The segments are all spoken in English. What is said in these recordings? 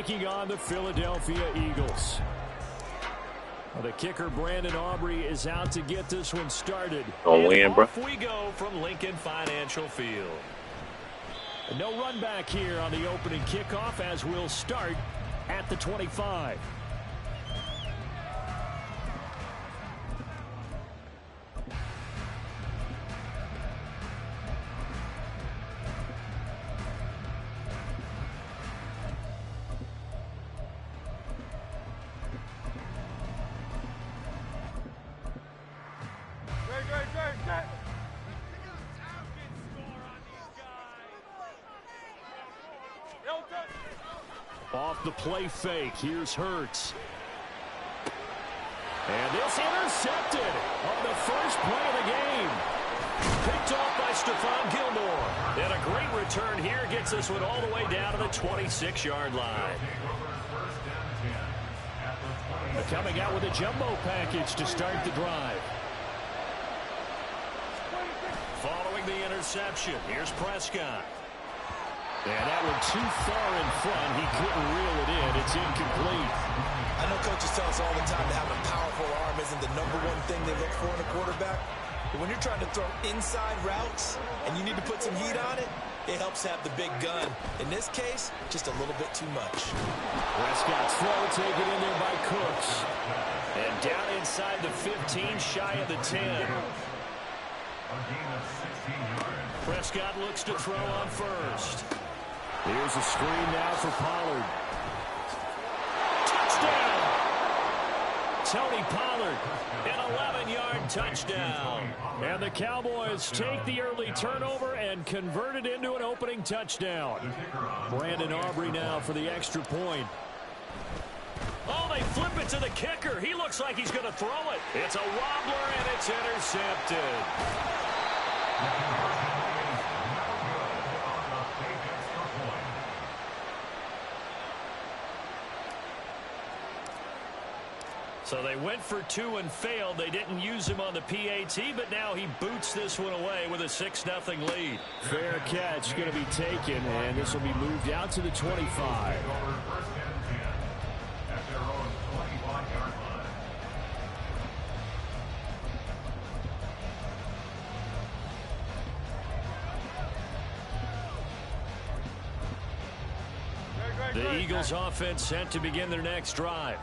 taking on the Philadelphia Eagles. Well, the kicker, Brandon Aubrey, is out to get this one started. Don't win, bro. Off we go from Lincoln Financial Field. No run back here on the opening kickoff as we'll start at the 25. Off the play fake, here's Hurts. And this intercepted on the first play of the game. Picked off by Stephon Gilmore. And a great return here gets this one all the way down to the 26-yard line. Coming out with a jumbo package to start the drive. Following the interception, here's Prescott. And that one too far in front. He couldn't reel it in. It's incomplete. I know coaches tell us all the time that having a powerful arm isn't the #1 thing they look for in a quarterback. But when you're trying to throw inside routes and you need to put some heat on it, it helps have the big gun. In this case, just a little bit too much. Prescott's throw taken in there by Cooks. And down inside the 15, shy of the 10. Prescott looks to throw on first. Here's a screen now for Pollard. Touchdown! Tony Pollard, an 11-yard touchdown. And the Cowboys take the early turnover and convert it into an opening touchdown. Brandon Aubrey now for the extra point. Oh, they flip it to the kicker. He looks like he's going to throw it. It's a wobbler, and it's intercepted. So they went for 2 and failed. They didn't use him on the PAT, but now he boots this one away with a 6-0 lead. Fair catch going to be taken, and this will be moved out to the 25. The Eagles offense set to begin their next drive.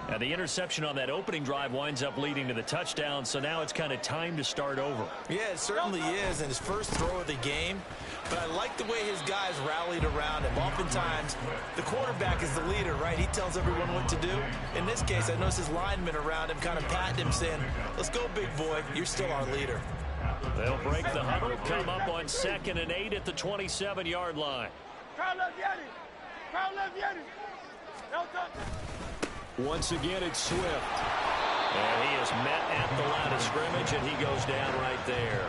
And the interception on that opening drive winds up leading to the touchdown, so now it's kind of time to start over. Yeah, it certainly is in his first throw of the game. But I like the way his guys rallied around him. Oftentimes, the quarterback is the leader, right? He tells everyone what to do. In this case, I noticed his linemen around him kind of patting him, saying, let's go, big boy. You're still our leader. They'll break the huddle, come up on 2nd and 8 at the 27-yard line. Once again, it's Swift. And he is met at the line of scrimmage, and he goes down right there.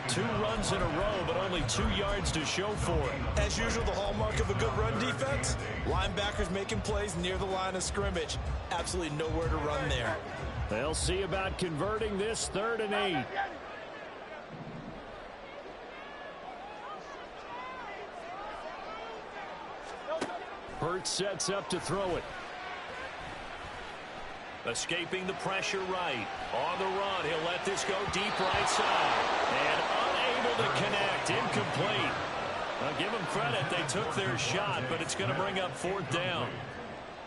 2 runs in a row, but only 2 yards to show for it. As usual, the hallmark of a good run defense, linebackers making plays near the line of scrimmage. Absolutely nowhere to run there. They'll see about converting this 3rd and 8. Hurts sets up to throw it. Escaping the pressure right. On the run, he'll let this go deep right side. And unable to connect. Incomplete. I'll give them credit. They took their shot, but it's going to bring up 4th down.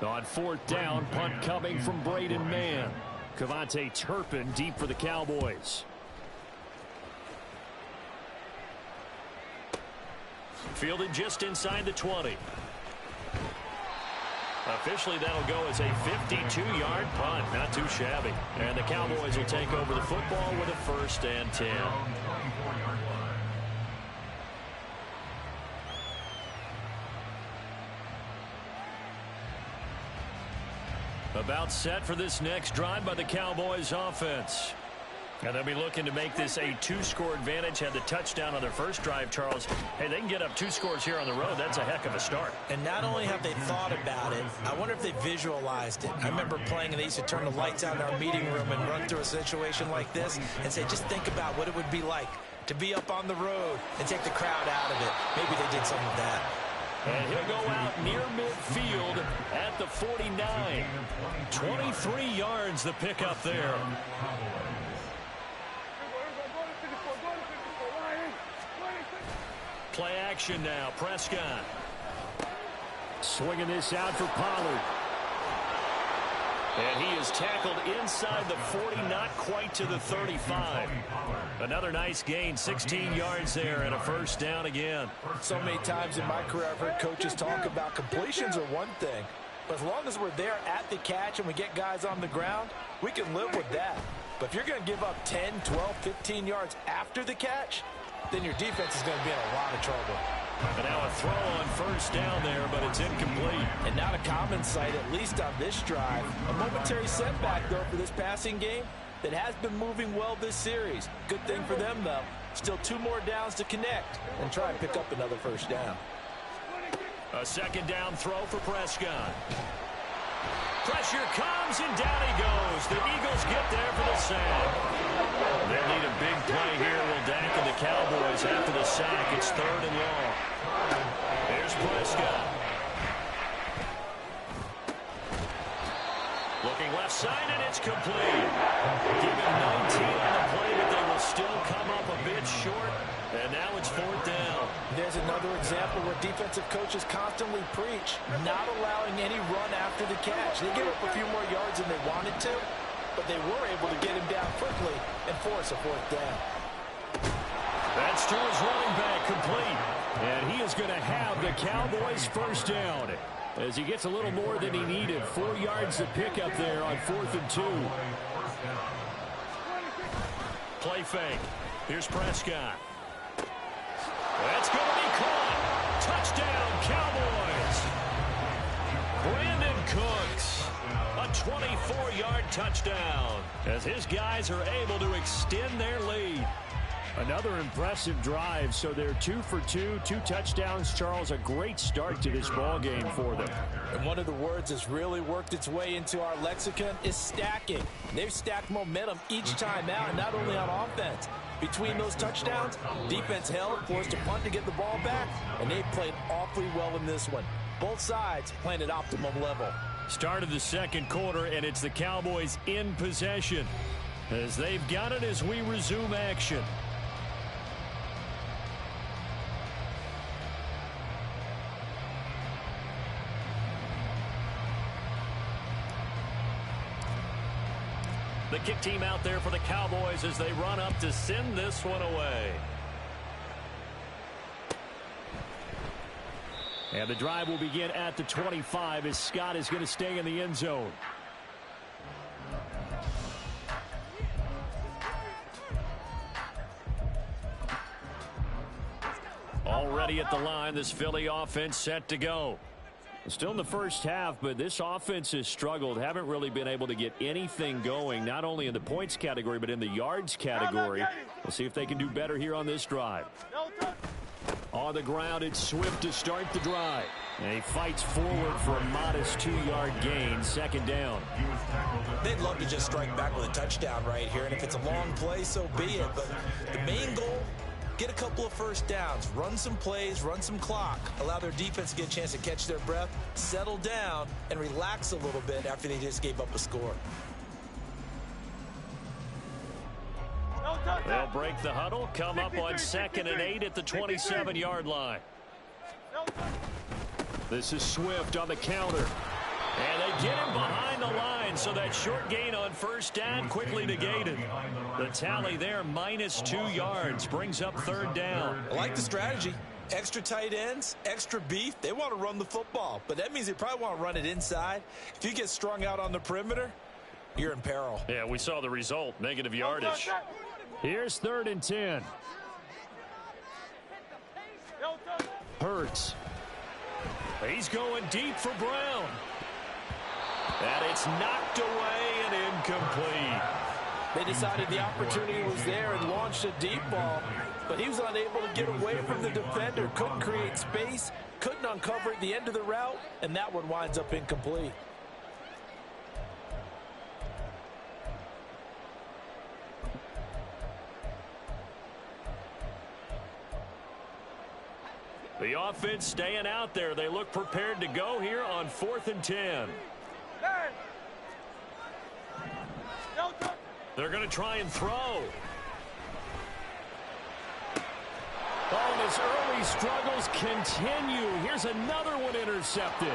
On 4th down, punt coming from Braden Mann. Cavante Turpin deep for the Cowboys. Fielded just inside the 20. Officially, that'll go as a 52-yard punt. Not too shabby. And the Cowboys will take over the football with a 1st and 10. About set for this next drive by the Cowboys offense. And they'll be looking to make this a 2-score advantage. Had the touchdown on their first drive, Charles. Hey, they can get up 2 scores here on the road. That's a heck of a start. And not only have they thought about it, I wonder if they visualized it. I remember playing, and they used to turn the lights out in our meeting room and run through a situation like this and say, just think about what it would be like to be up on the road and take the crowd out of it. Maybe they did some of that. And he'll go out near midfield at the 49. 23 yards the pickup there. Play action now. Prescott. Swinging this out for Pollard. And he is tackled inside the 40, not quite to the 35. Another nice gain, 16 yards there, and a first down again. So many times in my career I've heard coaches talk about completions are one thing. But as long as we're there at the catch and we get guys on the ground, we can live with that. But if you're going to give up 10, 12, 15 yards after the catch, then your defense is going to be in a lot of trouble. And now a throw on first down there, but it's incomplete. And not a common sight, at least on this drive. A momentary setback, though, for this passing game that has been moving well this series. Good thing for them, though. Still 2 more downs to connect and try and pick up another first down. A second down throw for Prescott. Pressure comes, and down he goes. The Eagles get there for the sack. They'll need a big play here. Will Dak and the Cowboys after the sack. It's 3rd and long. Here's Prescott. Looking left side, and it's complete. Give him 19 on the play, but they will still come up a bit short. And now it's 4th down. There's another example where defensive coaches constantly preach not allowing any run after the catch. They gave up a few more yards than they wanted to, but they were able to get him down quickly and force a 4th down. That's to his running back, complete. And he is going to have the Cowboys' first down as he gets a little more than he needed. 4 yards to pick up there on 4th and 2. Play fake. Here's Prescott. That's going to be caught. Touchdown, Cowboys. Brandon Cooks, a 24-yard touchdown as his guys are able to extend their lead. Another impressive drive, so they're 2 for 2, 2 touchdowns. Charles, a great start to this ball game for them. And one of the words that's really worked its way into our lexicon is stacking. They've stacked momentum each time out, and not only on offense. Between those touchdowns, defense held, forced a punt to get the ball back, and they played awfully well in this one. Both sides playing at optimum level. Start of the second quarter, and it's the Cowboys in possession as they've got it as we resume action. The kick team out there for the Cowboys as they run up to send this one away. And the drive will begin at the 25 as Scott is going to stay in the end zone. Already at the line, this Philly offense set to go. Still in the first half, but this offense has struggled. Haven't really been able to get anything going, not only in the points category, but in the yards category. We'll see if they can do better here on this drive. On the ground, it's Swift to start the drive. And he fights forward for a modest 2-yard gain, second down. They'd love to just strike back with a touchdown right here, and if it's a long play, so be it. But the main goal, get a couple of first downs, run some plays, run some clock, allow their defense to get a chance to catch their breath, settle down, and relax a little bit after they just gave up a score. They'll break the huddle, come up on 2nd and 8 at the 27-yard line. This is Swift on the counter. And they get him behind the line, so that short gain on first down quickly negated. The tally there, -2 yards, brings up 3rd down. I like the strategy. Extra tight ends, extra beef. They want to run the football, but that means they probably want to run it inside. If you get strung out on the perimeter, you're in peril. Yeah, we saw the result, negative yardage. Here's 3rd and 10. Hurts. He's going deep for Brown. And it's knocked away and incomplete. They decided the opportunity was there and launched a deep ball, but he was unable to get away from the defender, couldn't create space, couldn't uncover at the end of the route, and that one winds up incomplete. The offense staying out there. They look prepared to go here on 4th and 10. They're going to try and throw. Oh, and his early struggles continue. Here's another one intercepted.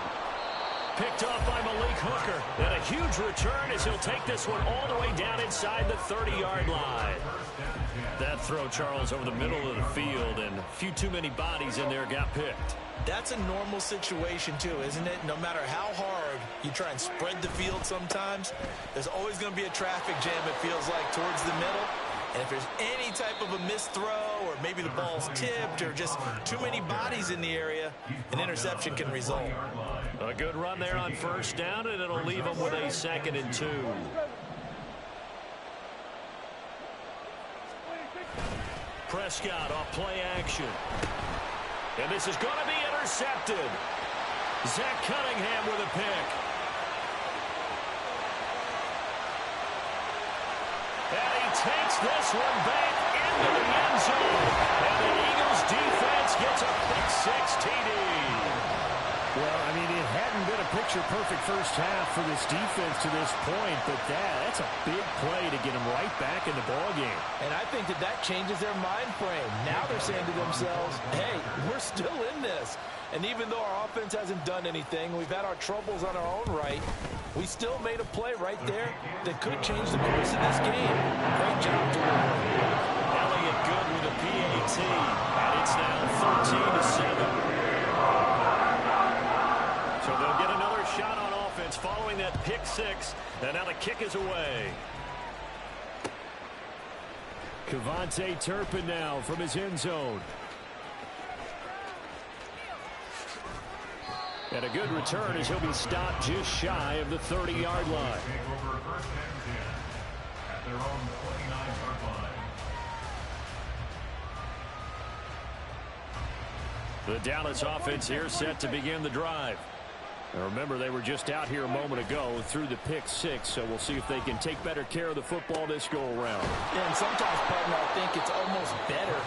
Picked off by Malik Hooker. And a huge return as he'll take this one all the way down inside the 30-yard line. That throw, Charles, over the middle of the field, and a few too many bodies in there got picked. That's a normal situation, too, isn't it? No matter how hard you try and spread the field sometimes, there's always going to be a traffic jam, it feels like, towards the middle. And if there's any type of a missed throw, or maybe the ball's tipped, or just too many bodies in the area, an interception can result. A good run there on 1st down, and it'll leave them with a 2nd and 2. Prescott off play action. And this is going to be intercepted. Zach Cunningham with a pick. And he takes this one back into the end zone. And the Eagles defense gets a pick 6 TD. Well, I mean, it hadn't been a picture-perfect first half for this defense to this point, but that's a big play to get them right back in the ballgame. And I think that changes their mind frame. Now they're saying to themselves, hey, we're still in this. And even though our offense hasn't done anything, we've had our troubles on our own right, we still made a play right there that could change the course of this game. Great job delivering. Elliott good with a PAT, and it's now 13-7. So they'll get another shot on offense following that pick 6, and now the kick is away. Kevontae Turpin now from his end zone. And a good return as he'll be stopped just shy of the 30-yard line. The Dallas offense here set to begin the drive. Now remember, they were just out here a moment ago through the pick 6, so we'll see if they can take better care of the football this go-around. Yeah, and sometimes, partner, I think it's almost better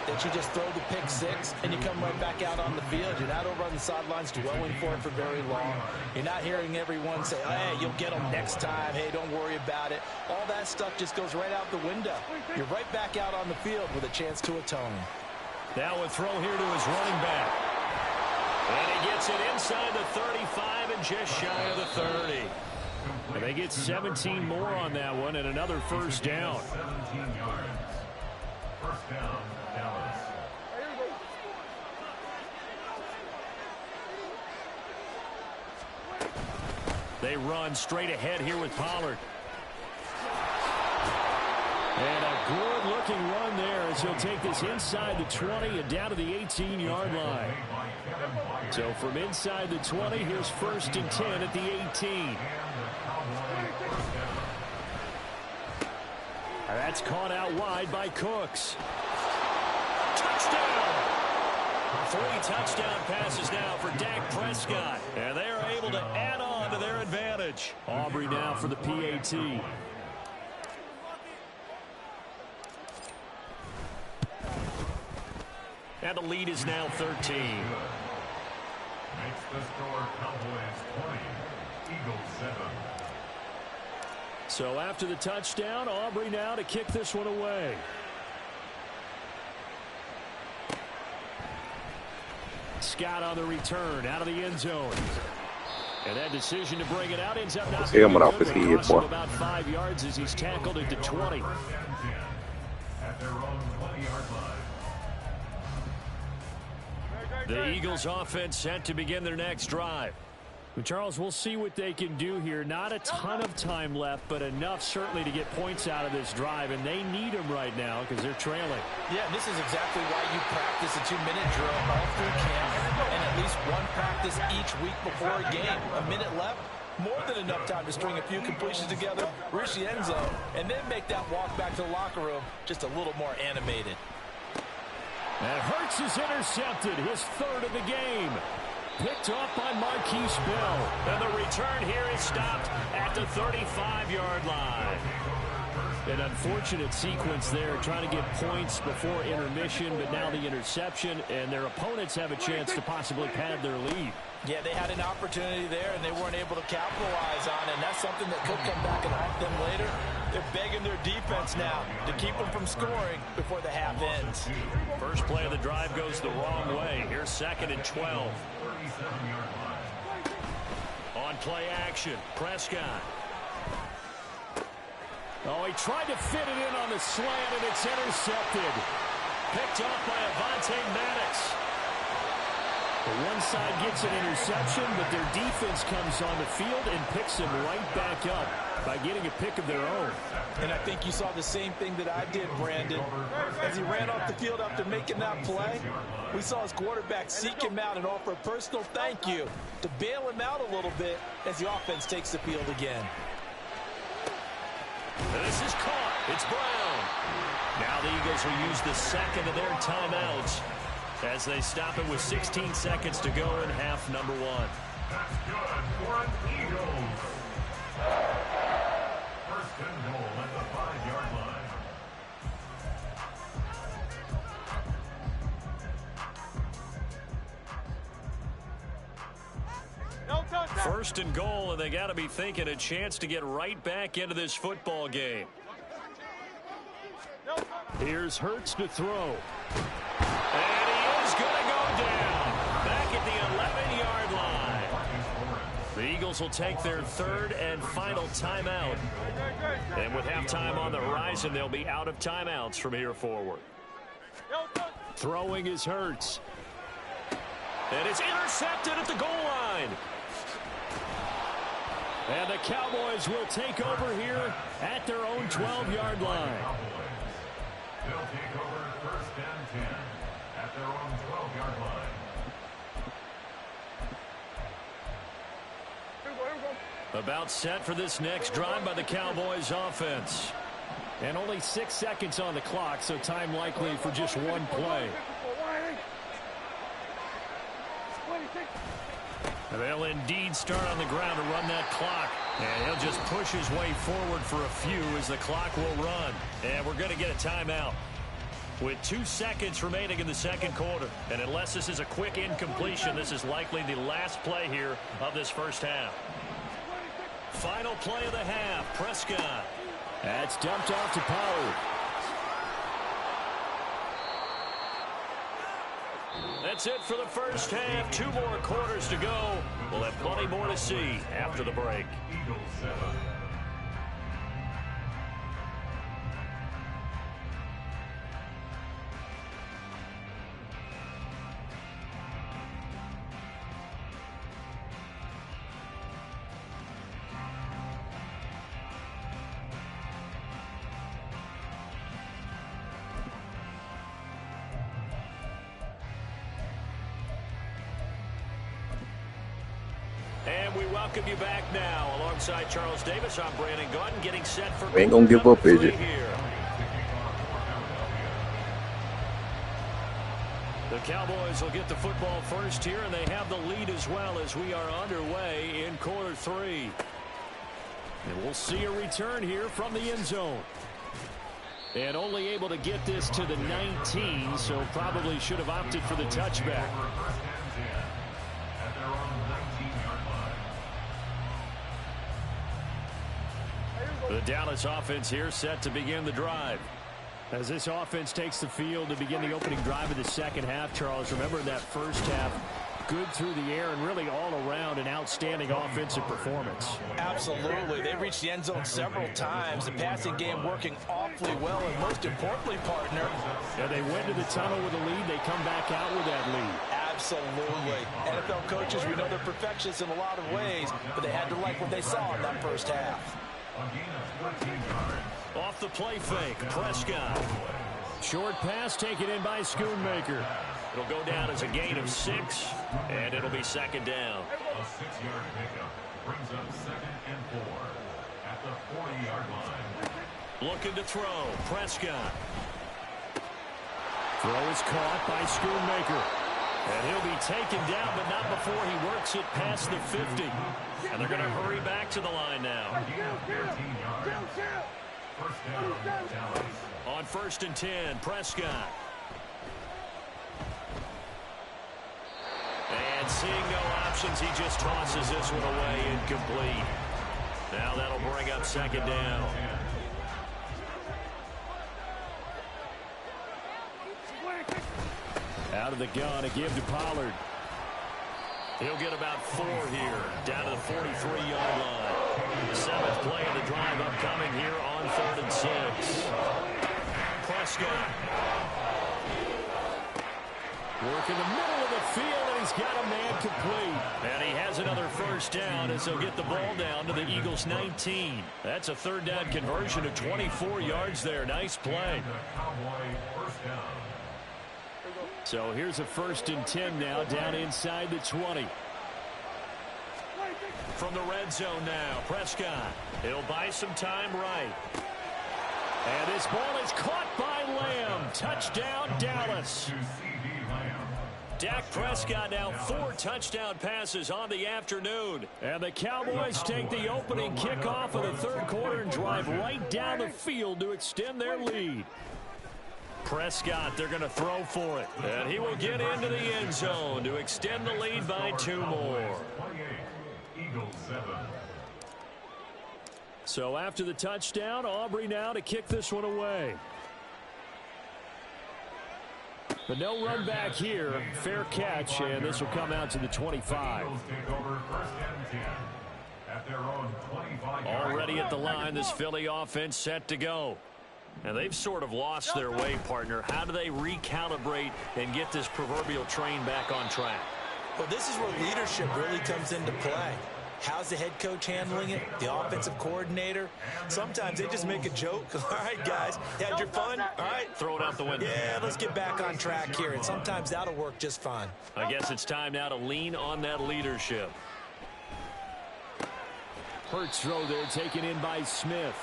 that you just throw the pick 6 and you come right back out on the field. You're not over on the sidelines dwelling for it for very long. You're not hearing everyone say, hey, you'll get them next time. Hey, don't worry about it. All that stuff just goes right out the window. You're right back out on the field with a chance to atone. Now a throw here to his running back. And he gets it inside the 35 and just shy of the 30. And they get 17 more on that one and another first down. 17 yards. First down, Dallas. They run straight ahead here with Pollard. And a good-looking run there as he'll take this inside the 20 and down to the 18-yard line. So from inside the 20, here's 1st and 10 at the 18. That's caught out wide by Cooks. Touchdown! 3 touchdown passes now for Dak Prescott. And they are able to add on to their advantage. Aubrey now for the PAT. And the lead is now 13. Makes the score Cowboys 20, Eagles 7. So after the touchdown, Aubrey now to kick this one away. Scott on the return out of the end zone. And that decision to bring it out ends up not being good, crossing about 5 yards as he's tackled at the 20. At their own 20-yard line. The Eagles offense set to begin their next drive. Well, Charles, we'll see what they can do here. Not a ton of time left, but enough certainly to get points out of this drive, and they need them right now because they're trailing. Yeah, this is exactly why you practice a 2-minute drill all through camp and at least one practice each week before a game. A minute left, more than enough time to string a few completions together, reach the end zone, and then make that walk back to the locker room just a little more animated. And Hurts is intercepted, his 3rd of the game. Picked off by Marquise Bell. And the return here is stopped at the 35-yard line. An unfortunate sequence there, trying to get points before intermission, but now the interception, and their opponents have a chance to possibly pad their lead. Yeah, they had an opportunity there, and they weren't able to capitalize on it, and that's something that could come back and haunt them later. They're begging their defense now to keep them from scoring before the half ends. First play of the drive goes the wrong way. Here's 2nd and 12. On play action, Prescott. Oh, he tried to fit it in on the slant, and it's intercepted. Picked off by Avonte Maddox. The one side gets an interception, but their defense comes on the field and picks him right back up by getting a pick of their own. And I think you saw the same thing that I did, Brandon. As he ran off the field after making that play, we saw his quarterback seek him out and offer a personal thank you to bail him out a little bit as the offense takes the field again. This is caught. It's Brown. Now the Eagles will use the second of their timeouts as they stop it with 16 seconds to go in half number 1. That's good for an Eagles. First and goal at the 5-yard line. First and goal, and they got to be thinking a chance to get right back into this football game. Here's Hurts to throw. And he is going to go down back at the 11-yard line. The Eagles will take their 3rd and final timeout. And with halftime on the horizon, they'll be out of timeouts from here forward. Throwing is Hurts. And it's intercepted at the goal line. And the Cowboys will take over here at their own 12-yard line. They'll take over 1st and 10 at their own 12-yard line. About set for this next drive by the Cowboys offense. And only 6 seconds on the clock, so time likely for just one play. They'll indeed start on the ground to run that clock. And he'll just push his way forward for a few as the clock will run. And we're going to get a timeout with 2 seconds remaining in the second quarter. And unless this is a quick incompletion, this is likely the last play here of this first half. Final play of the half, Prescott. That's dumped off to Pollard. That's it for the first half. 2 more quarters to go. We'll have plenty more to see after the break. Eagles set up. And we welcome you back now. Alongside Charles Davis, I'm Brandon Gaudin, getting set for We ain't gonna give up, is it? here. The Cowboys will get the football first here, and they have the lead as well as we are underway in quarter 3. And we'll see a return here from the end zone. And only able to get this to the 19, so probably should have opted for the touchback. The Dallas offense here set to begin the drive. As this offense takes the field to begin the opening drive of the second half, Charles, remember that first half, good through the air and really all around an outstanding offensive performance. Absolutely. They reached the end zone several times. The passing game working awfully well, and most importantly, partner, Yeah, they went to the tunnel with a lead. They come back out with that lead. absolutely. NFL coaches, we know they're perfectionists in a lot of ways, but they had to like what they saw in that first half. Off the play fake, Prescott. Short pass taken in by Schoonmaker. It'll go down as a gain of 6, and it'll be second down. A 6-yard pickup brings up 2nd and 4 at the 40-yard line. Looking to throw, Prescott. Throw is caught by Schoonmaker. And he'll be taken down, but not before he works it past the 50. And they're going to hurry back to the line now. First down, Dallas. On 1st and 10, Prescott. And seeing no options, he just tosses this one away, incomplete. Now that'll bring up 2nd down. Out of the gun, a give to Pollard. He'll get about 4 here, down to the 43-yard line. 7th play of the drive upcoming here on 3rd and 6. Prescott. Work in the middle of the field, and he's got a man complete. And he has another 1st down as he'll get the ball down to the Eagles' 19. That's a 3rd down conversion of 24 yards there. Nice play. So here's a 1st and 10 now, down inside the 20. From the red zone now, Prescott. He'll buy some time right. And this ball is caught by Lamb. Touchdown, Dallas. Dak Prescott now 4 touchdown passes on the afternoon. And the Cowboys take the opening kickoff of the 3rd quarter and drive right down the field to extend their lead. Prescott, they're going to throw for it. And he will get into the end zone to extend the lead by 2 more. So after the touchdown, Aubrey now to kick this one away. But no run back here. Fair catch, and this will come out to the 25. Already at the line, this Philly offense set to go. And they've sort of lost their way, partner. How do they recalibrate and get this proverbial train back on track? Well, this is where leadership really comes into play. How's the head coach handling it? The offensive coordinator? Sometimes they just make a joke. All right, guys, you had your fun? All right. Throw it out the window. Yeah, let's get back on track here. And sometimes that'll work just fine. I guess it's time now to lean on that leadership. Hurts throw there, taken in by Smith.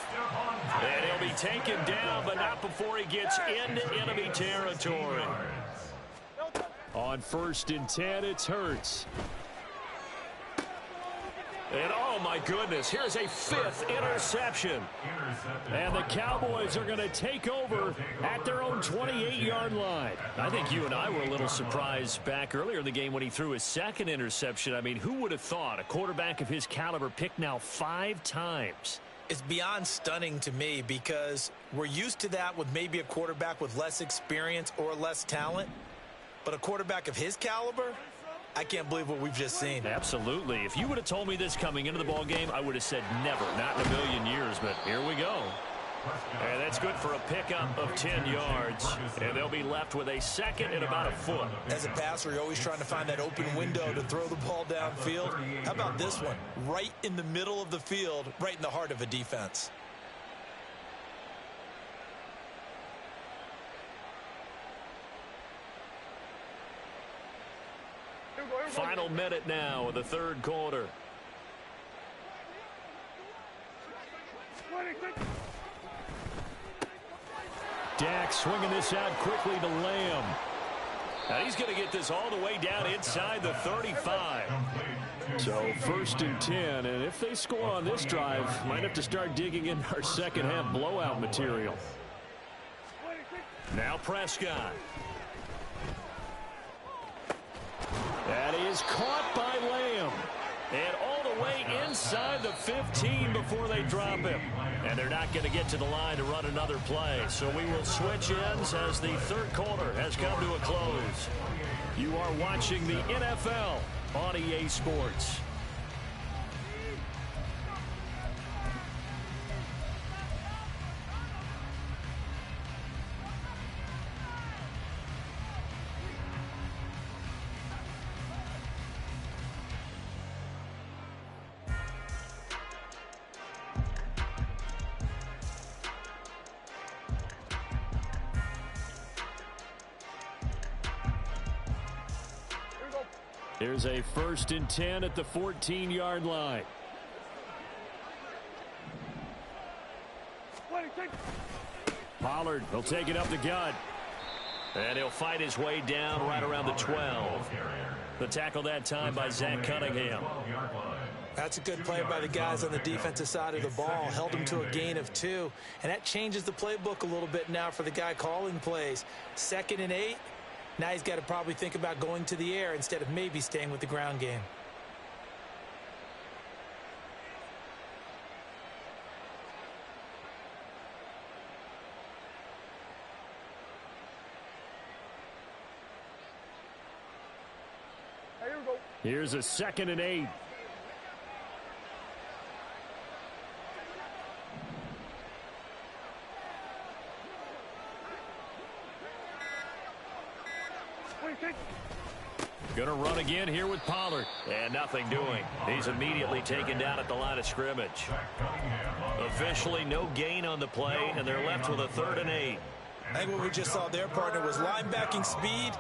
And he'll be taken down, but not before he gets into enemy territory. On 1st and 10, it's Hurts. And oh my goodness, here's a 5th interception. And the Cowboys are going to take over at their own 28-yard line. I think you and I were a little surprised back earlier in the game when he threw his 2nd interception. I mean, who would have thought a quarterback of his caliber picked now 5 times? It's beyond stunning to me because we're used to that with maybe a quarterback with less experience or less talent. But a quarterback of his caliber, I can't believe what we've just seen. Absolutely. If you would have told me this coming into the ball game, I would have said never, not in a million years, but here we go. And that's good for a pickup of 10 yards, and they'll be left with a 2nd and about a foot. As a passer, you're always trying to find that open window to throw the ball downfield. How about this one? Right in the middle of the field, right in the heart of a defense. Final minute now of the 3rd quarter. Dak swinging this out quickly to Lamb. Now he's going to get this all the way down inside the 35. So 1st and 10, and if they score on this drive, might have to start digging in our 2nd half blowout material. Now Prescott. That is caught by Lamb. And all the way inside the 15 before they drop him. And they're not going to get to the line to run another play. So we will switch ends as the 3rd quarter has come to a close. You are watching the NFL on EA Sports. Here's a 1st and 10 at the 14-yard line. Pollard will take it up the gut. And he'll fight his way down right around the 12. The tackle that time by Zach Cunningham. That's a good play by the guys on the defensive side of the ball. Held them to a gain of 2. And that changes the playbook a little bit now for the guy calling plays. 2nd and 8. Now he's got to probably think about going to the air instead of maybe staying with the ground game. Here's a 2nd and 8. Going to run again here with Pollard. And nothing doing. He's immediately taken down at the line of scrimmage. Officially no gain on the play, and they're left with a 3rd and 8. I think what we just saw there, partner, was linebacking speed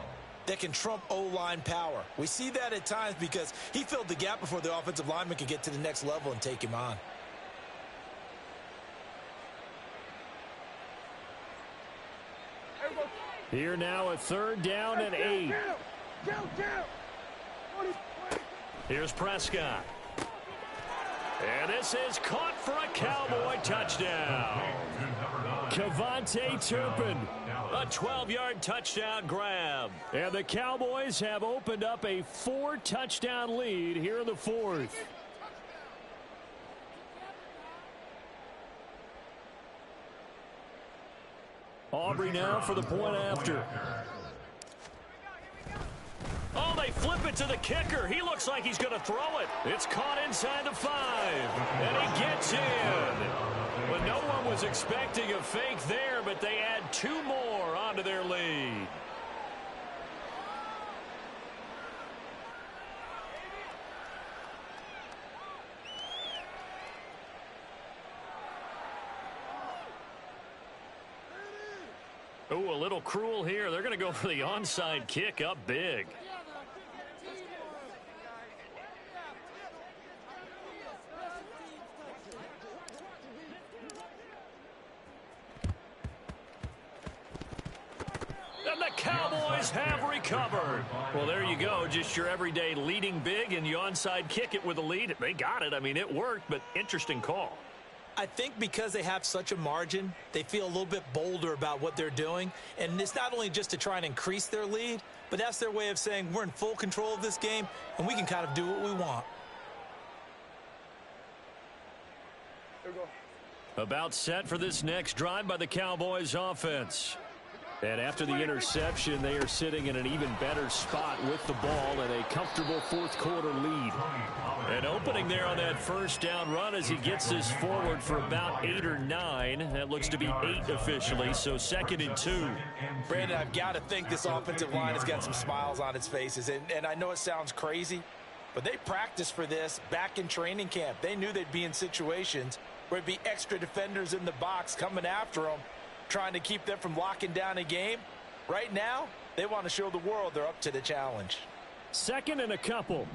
that can trump O-line power. We see that at times because he filled the gap before the offensive lineman could get to the next level and take him on. Here now a 3rd down and 8. Here's Prescott. And this is caught for a Cowboy touchdown. Kevontae Turpin, a 12-yard touchdown grab. And the Cowboys have opened up a 4-touchdown lead here in the 4th. Aubrey now for the point after. Oh, they flip it to the kicker. He looks like he's going to throw it. It's caught inside the 5. And he gets in. But no one was expecting a fake there, but they add 2 more onto their lead. Ooh, a little cruel here. They're going to go for the onside kick up big. And the Cowboys have recovered. Well, there you go. Just your everyday leading big, and you onside kick it with a lead. They got it. I mean, it worked, but interesting call. I think because they have such a margin, they feel a little bit bolder about what they're doing. And it's not only just to try and increase their lead, but that's their way of saying we're in full control of this game, and we can kind of do what we want. About set for this next drive by the Cowboys offense. And after the interception, they are sitting in an even better spot with the ball and a comfortable 4th quarter lead. An opening there on that 1st down run as he gets this forward for about 8 or 9. That looks to be 8 officially, so 2nd and 2. Brandon, I've got to think this offensive line has got some smiles on its faces. And I know it sounds crazy, but they practiced for this back in training camp. They knew they'd be in situations where it'd be extra defenders in the box coming after them, trying to keep them from locking down a game. Right now, they want to show the world they're up to the challenge. 2nd and a couple.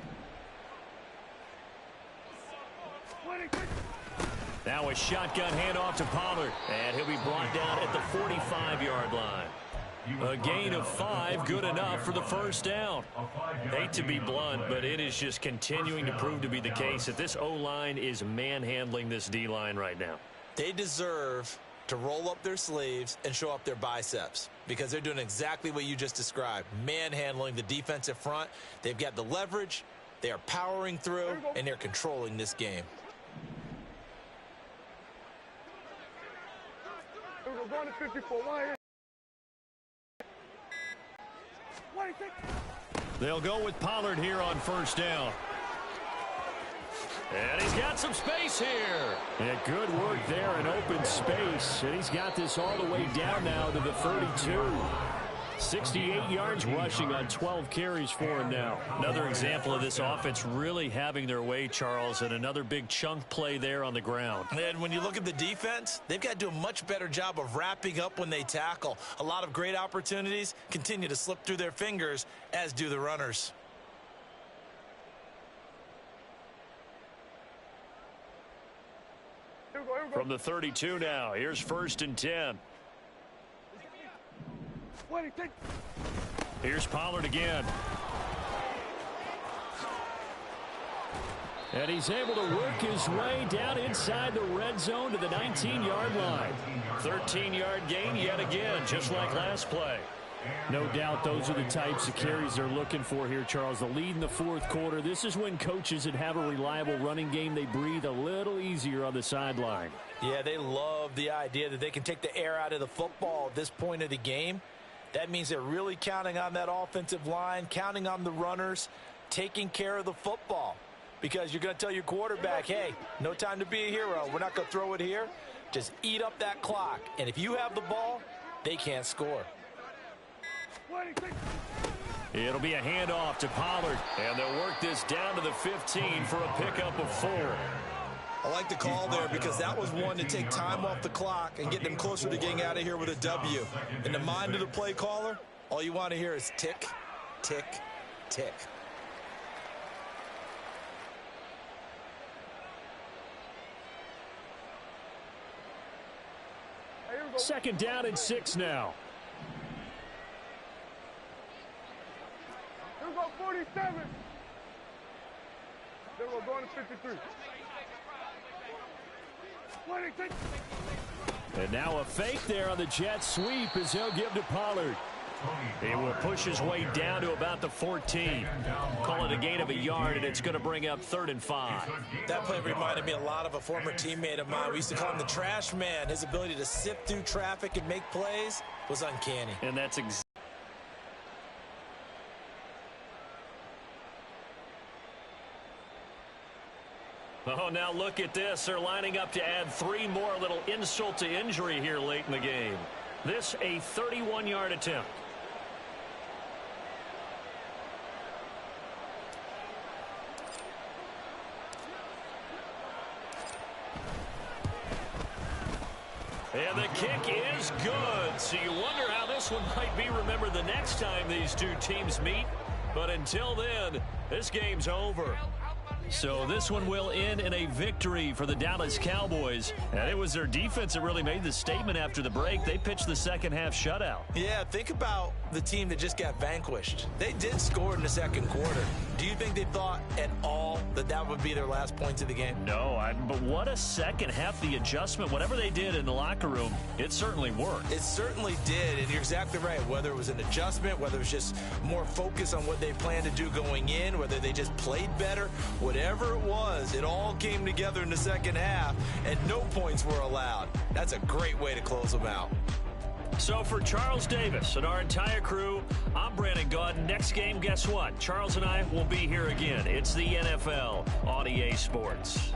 Now a shotgun handoff to Pollard, and he'll be brought down at the 45-yard line. A gain of 5, good enough for the 1st down. Hate to be blunt, but it is just continuing to prove to be the case that this O-line is manhandling this D-line right now. They deserve to roll up their sleeves and show up their biceps because they're doing exactly what you just described, manhandling the defensive front. They've got the leverage, they are powering through, and they're controlling this game. Going to 54. They'll go with Pollard here on 1st down. And he's got some space here. Yeah, good work there in open space. And he's got this all the way down now to the 32. 68 yards rushing on 12 carries for him now. Another example of this offense really having their way, Charles, and another big chunk play there on the ground. And when you look at the defense, they've got to do a much better job of wrapping up when they tackle. A lot of great opportunities continue to slip through their fingers, as do the runners. From the 32 now, here's 1st and 10. Here's Pollard again. And he's able to work his way down inside the red zone to the 19-yard line. 13-yard gain yet again, just like last play. No doubt those are the types of carries they're looking for here, Charles. The lead in the fourth quarter. This is when coaches that have a reliable running game, they breathe a little easier on the sideline. Yeah, they love the idea that they can take the air out of the football at this point of the game. That means they're really counting on that offensive line, counting on the runners, taking care of the football. Because you're going to tell your quarterback, hey, no time to be a hero. We're not going to throw it here. Just eat up that clock. And if you have the ball, they can't score. It'll be a handoff to Pollard. And they'll work this down to the 15 for a pickup of 4. I like the call there because that was one to take time off the clock and get them closer to getting out of here with a W. In the mind of the play caller, all you want to hear is tick, tick, tick. Second down and 6 now. Here we go, 47. Then we're going to 53. 26. And now a fake there on the jet sweep as he'll give to Pollard. He will push his way down to about the 14. Call it a gain of a yard, and it's going to bring up 3rd and 5. That play reminded me a lot of a former teammate of mine. We used to call him the trash man. His ability to sift through traffic and make plays was uncanny. And that's exactly. Oh, now look at this. They're lining up to add 3 more, little insult to injury here late in the game. This a 31-yard attempt. And the kick is good. So you wonder how this one might be remembered the next time these two teams meet. But until then, this game's over. So this one will end in a victory for the Dallas Cowboys. And it was their defense that really made the statement after the break. They pitched the second half shutout. Yeah, think about the team that just got vanquished. They did score in the second quarter. Do you think they thought at all that that would be their last points of the game? No, but what a second half. The adjustment, whatever they did in the locker room, it certainly worked. It certainly did, and you're exactly right. Whether it was an adjustment, whether it was just more focus on what they planned to do going in, whether they just played better, whatever it was, it all came together in the second half, and no points were allowed. That's a great way to close them out. So for Charles Davis and our entire crew, I'm Brandon Gaudin. Next game, guess what? Charles and I will be here again. It's the NFL on EA Sports.